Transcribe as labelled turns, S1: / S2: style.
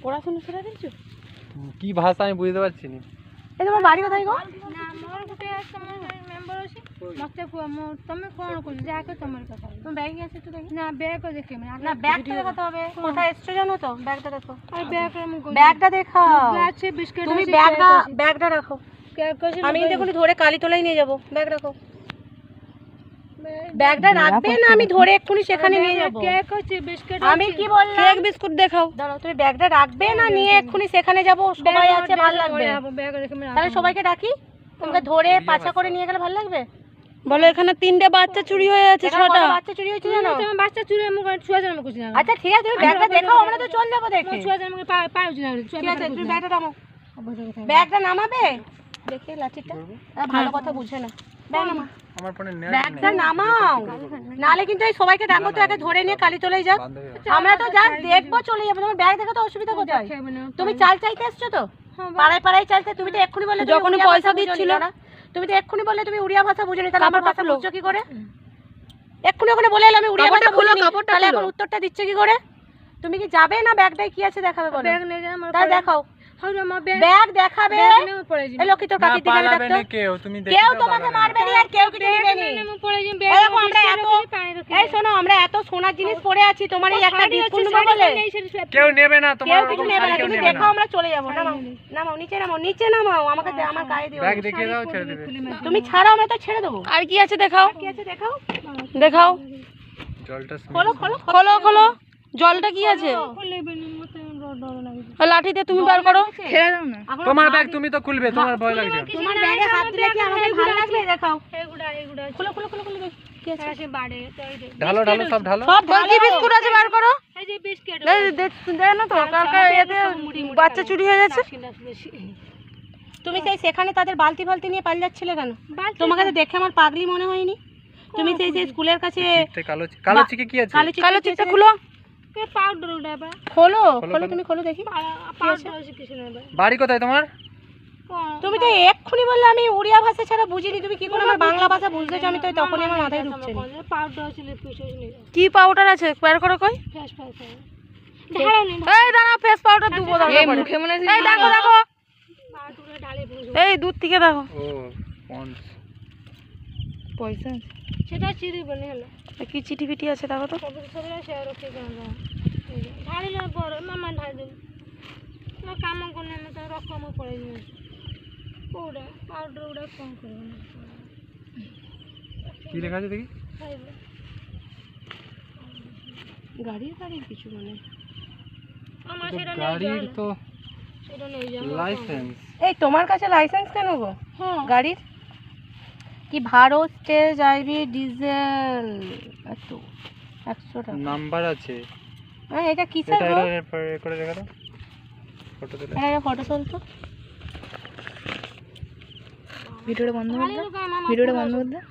S1: পড়াশোনা ছেড়ে দিয়েছো?
S2: কি ভাষা আমি বুঝতে পারছি না।
S1: এই তোমার বাড়ি কোথায় গো?
S3: না মোর গুটে তোমার মেম্বার আছে মতে তুমি কোন কোন যাকে তোমার কথা
S1: তোমার ব্যাগে আছে একটু দেখি।
S3: না ব্যাগ দেখে
S1: না ব্যাগটা দেখাতে হবে। কোথায় এসছো জানো তো? ব্যাগটা দেখো।
S3: আর ব্যাগ আমি
S1: ব্যাগটা দেখাও।
S3: আছে বিস্কিট
S1: তুমি ব্যাগটা রাখো। আমি কিন্তু এখন ধরে কালীতলায় নিয়ে যাব। ব্যাগ রাখো। ব্যাগটা রাখবে না আমি ধরে এক্ষুনি সেখানে নিয়ে যাব।
S3: কেক আছে বিস্কিট
S1: আমি কি বললাম? কেক বিস্কুট দেখাও। দাঁড়াও তুমি ব্যাগটা রাখবে না নিয়ে এক্ষুনি সেখানে যাব। সবাই আছে ভালো লাগবে।
S3: ব্যাগ রেখে
S1: তাহলে সবাইকে ডাকি। তোমাকে ধরে পাছা করে নিয়ে গেলে ভালো লাগবে।
S4: বলো এখানে 3টে বাচ্চা চুরি হয়ে আছে, 6টা
S1: বাচ্চা চুরি হয়েছে জানো?
S3: তোমার বাচ্চা চুরি আমি ছুয়া জন্ম করছি না।
S1: আচ্ছা ঠিক আছে তুমি ব্যাগটা দেখাও, আমরা তো চল যাবো দেখে।
S3: ছুয়া জন্ম পাও না।
S1: ঠিক আছে তুমি ব্যাগটা নামাও। ব্যাগটা নামাবে? দেখে লাঠিটা ভালো কথা বুঝে না। ব্যাগ নামাও।
S2: আমার ফোনে নেট
S1: ব্যাগটা নামাও, নালে কিন্তু এই সবাইকে ডাকো তো একে ধরে নিয়ে কালীতলায় যাও। আমরা তো যা দেখবো চলে যাবো। তোমার ব্যাগ দেখে তো অসুবিধা কোথায়? তুমি চাল চাইতে এসছো তো? পাড়ায় পাড়ায় চালতে তুমি তো এক্ষুনি বললে
S4: যখন পয়সা দিচ্ছিল
S1: না, তুমি তো এক্ষুনি বললে তুমি উড়িয়া ভাষা বুঝো না, তাহলে আমার ভাষা বুঝছো কি করে? এক্ষুনি ওখানে বলে এলাম আমি উড়িয়া ভাষা বুঝি না, তাহলে এখন উত্তরটা দিচ্ছে কি করে? তুমি কি যাবে না ব্যাগটাই কি আছে দেখাবে বলো?
S3: ব্যাগ নিয়ে যা আমার
S1: তাহলে দেখাও।
S3: হাউরে আমার
S1: ব্যাগ দেখাবে।
S3: নিয়ে পড়ে যাবে।
S1: এই লক্ষ্মী তোর কাকি দিকে
S2: পালাবে
S1: দেখতো।
S2: না কেউ, তুমি দেখো
S1: কেউ তোমাকে মারবে না আর কেউ কিছু দিবে না।
S3: আমি পড়ে যাবে।
S1: এই দেখো আমরা এত এই শোনো আমরা এত সোনার জিনিস পরে আছি, তোমার এই একটা বিস্কুট নেবো বলে
S2: কেউ নেবে না, তোমার
S1: কেউ কিছু নেবে না। তুমি দেখো আমরা চলে যাবো। নামাও নামাও নিচে নামাও, নিচে নামাও। আমাকে আমার গায়ে দিও।
S2: ব্যাগ দেখিয়ে দাও, ছেড়ে দেবে।
S1: তুমি ছাড়াও আমরা তো ছেড়ে দেবো।
S4: আর কি আছে দেখাও,
S1: কি আছে দেখাও।
S4: দেখাও,
S2: জলটা
S1: খোলো খোলো
S4: খোলো খোলো। জলটা কি আছে? আর লাঠিতে তুমি বার করো।
S3: ছেড়ে দাও না।
S2: তোমার ব্যাগ তুমি তো খুলবে, তোমার ভয় লাগছে।
S1: তোমার ব্যাগে হাত দিলে কি আমাকে ভালো লাগবে? দেখাও।
S3: এগুড়া
S1: খোলো খোলো খোলো খোলো কি আছে?
S3: আছে বাড়ে তো এই যে
S2: ঢালো ঢালো সব ঢালো।
S1: সব
S4: কি বিস্কুট আছে বার করো।
S3: এই যে বিস্কিট
S4: দেখ না তো কালকে এতে বাচ্চা চুরি হয়ে যাচ্ছে।
S1: তুমি সেখানে তাদের বালতি ফালতি নিয়ে পালিয়ে যাচ্ছিলে কেন? তোমাকে তো দেখে আমার পাগলি মনে হয়নি। তুমি সেই স্কুলের কাছে
S2: কালো চিকে কি আছে?
S4: কালো চিপটা খুলো।
S3: কে পাউডার উড়াবা
S1: খোলো খোলো তুমি খোলো দেখি।
S3: পাউডার আছে কিছু না
S2: বাড়ি কোথায় তোমার?
S1: তুমি তো এক্ষুনি বললে আমি উড়িয়া ভাষা ছাড়া বুঝিনি, তুমি কি করে আমার বাংলা ভাষা বুঝতেছো? আমি তো তখনই আমার মাথায় ঢুকছে না।
S3: পাউডার আছে লিপস্টিক আছে
S4: কি পাউডার আছে বার করো কই।
S3: ফেস ফেস ঢালা নেই
S4: এই দাঁড়া, ফেস পাউডার দুবো দরকার পড়ে। এই দেখো দেখো,
S3: পাউডার ঢালে পুরো
S4: এই দূর থেকে দেখো।
S2: ও পন্স।
S4: পয়সা
S3: সেটা চিড়ি বনে হলো
S4: কি চিঠি ফিটি আছে দেখো তো।
S3: সব সরে শেয়ার ওকে গান ঢালি না বড় মামা ঢাল দেব না কাম কোন না তো রকম পড়ে যাবে ওড়া পাউডার ওড়া কম করবে না
S2: কি লেখা আছে দেখি?
S1: গাড়ির কিছু মানে
S3: আমার সেটা নেই
S2: গাড়ির তো
S3: সেটা নেই যা
S2: লাইসেন্স।
S1: এই তোমার কাছে লাইসেন্স কেন গো? হ্যাঁ গাড়ির কি ভারত স্টেজ আইভি ডিজেল এত 100 টাকা
S2: নাম্বার আছে।
S1: হ্যাঁ এটা কিসের গো?
S2: এটা করে দেখা দাও, ফটো তুলে।
S1: হ্যাঁ ফটো তুলতো।
S4: ভিডিওটা বন্ধ করে দাও, ভিডিওটা বন্ধ করে দাও।